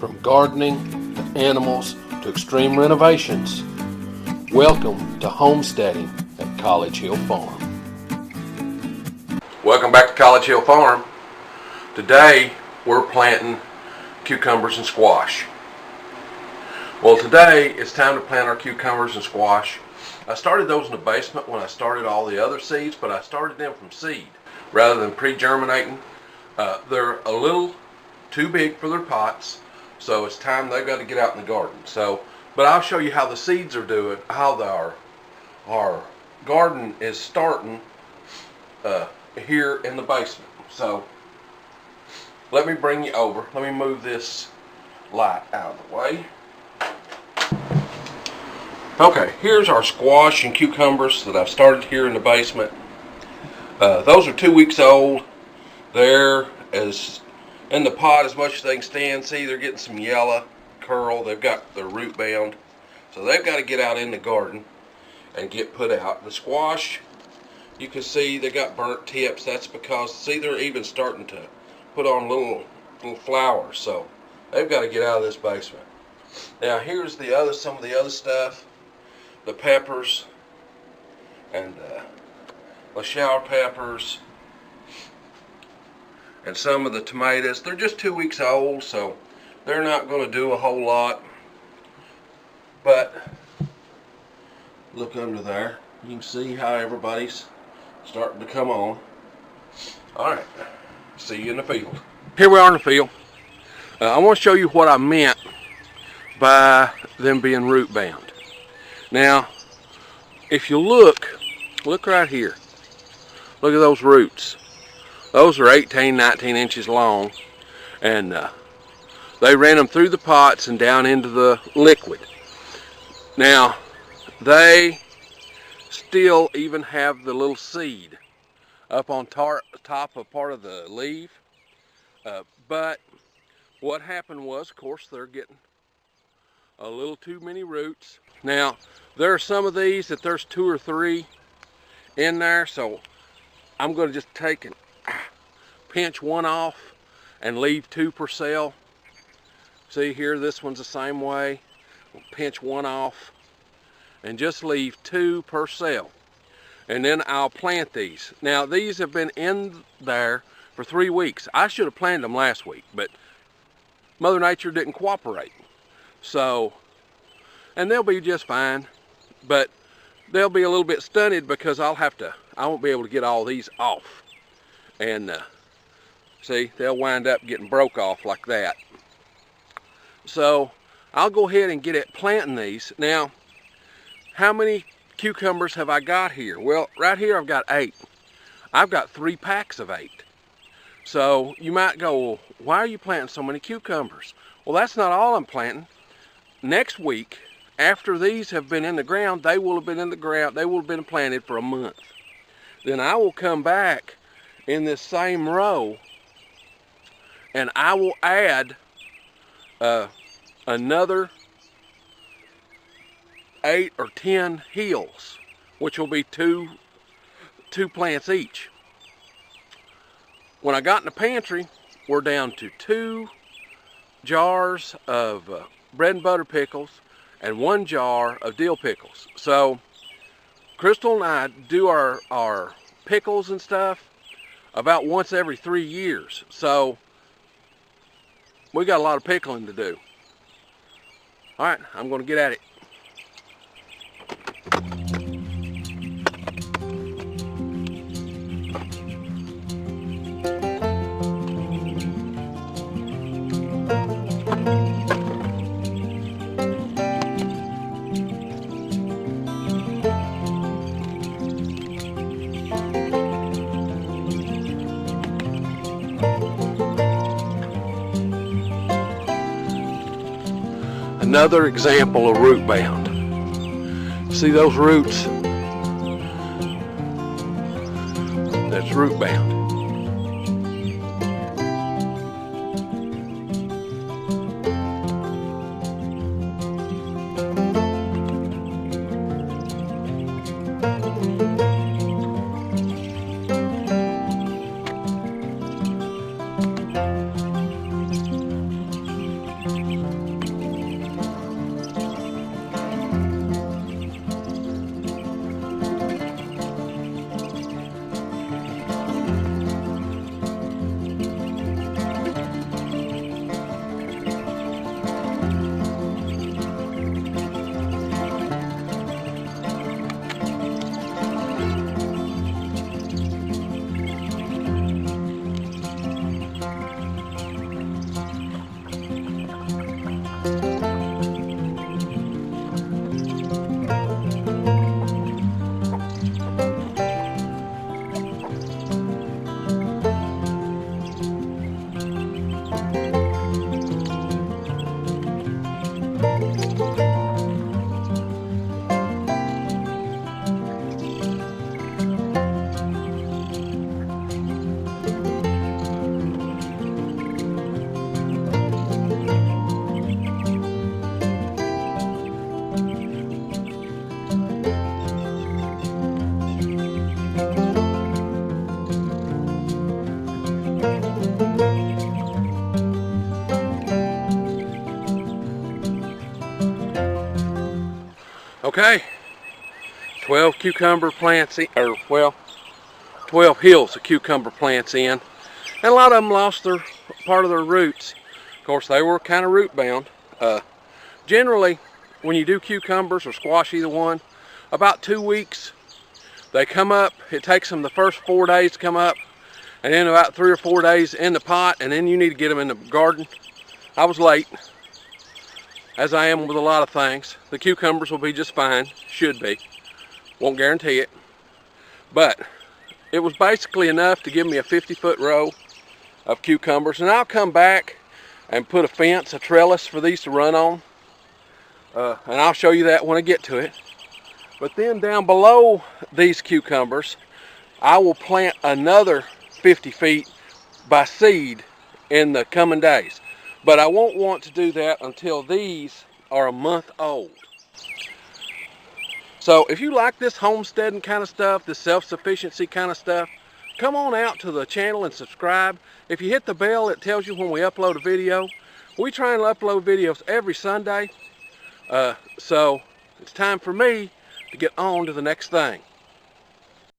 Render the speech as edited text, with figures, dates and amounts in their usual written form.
From gardening to animals to extreme renovations, welcome to Homesteading at College Hill Farm. Welcome back to College Hill Farm. Today we're planting cucumbers and squash. Well, today it's time to plant our cucumbers and squash. I started those in the basement when I started all the other seeds, but I started them from seed rather than pre-germinating. They're a little too big for their pots, so it's time they've got to get out in the garden. But I'll show you how the seeds are doing, how our garden is starting here in the basement. So let me bring you over. Let me move this light out of the way. Okay, here's our squash and cucumbers that I've started here in the basement. Those are 2 weeks old. They're as in the pot as much as they can stand. See, they're getting some yellow curl. They've got their root bound, so they've got to get out in the garden and get put out. The squash, you can see they got burnt tips. That's because, see, they're even starting to put on little flowers, so they've got to get out of this basement. Now here's some of the other stuff. The peppers and the shower peppers and some of the tomatoes. They're just 2 weeks old, so they're not going to do a whole lot. But look under there. You can see how everybody's starting to come on. Alright, see you in the field. Here we are in the field. I want to show you what I meant by them being root bound. Now, if you look right here. Look at those roots. Those are 18, 19 inches long, and they ran them through the pots and down into the liquid. Now, they still even have the little seed up on top of part of the leaf, but what happened was, of course, they're getting a little too many roots. Now, there are some of these that there's 2 or 3 in there, so I'm going to just take and pinch one off and leave 2 per cell. See here, this one's the same way. We'll pinch one off and just leave 2 per cell. And then I'll plant these. Now, these have been in there for 3 weeks. I should have planted them last week, but Mother Nature didn't cooperate. So, and they'll be just fine, but they'll be a little bit stunted because I won't be able to get all these off. And see, they'll wind up getting broke off like that. So I'll go ahead and get it planting these. Now, how many cucumbers have I got here? Well, right here I've got 8. I've got 3 packs of 8. So you might go, well, why are you planting so many cucumbers? Well, that's not all I'm planting. Next week, after these have been in the ground, they will have been in the ground. They will have been planted for a month. Then I will come back in this same row and I will add another 8 or 10 hills, which will be two plants each. When I got in the pantry, we're down to 2 jars of bread and butter pickles and 1 jar of dill pickles. So Crystal and I do our pickles and stuff about once every 3 years. So we got a lot of pickling to do. All right, I'm going to get at it. Another example of root bound. See those roots? That's root bound. Okay, 12 cucumber plants, 12 hills of cucumber plants in. And a lot of them lost part of their roots. Of course, they were kind of root bound. Generally, when you do cucumbers or squash, either one, about 2 weeks, they come up. It takes them the first 4 days to come up, and then about 3 or 4 days in the pot, and then you need to get them in the garden. I was late, as I am with a lot of things. The cucumbers will be just fine, should be. Won't guarantee it. But it was basically enough to give me a 50-foot row of cucumbers, and I'll come back and put a fence, a trellis for these to run on, and I'll show you that when I get to it. But then down below these cucumbers, I will plant another 50 feet by seed in the coming days. But I won't want to do that until these are a month old. So if you like this homesteading kind of stuff, this self-sufficiency kind of stuff, come on out to the channel and subscribe. If you hit the bell, it tells you when we upload a video. We try and upload videos every Sunday. So it's time for me to get on to the next thing.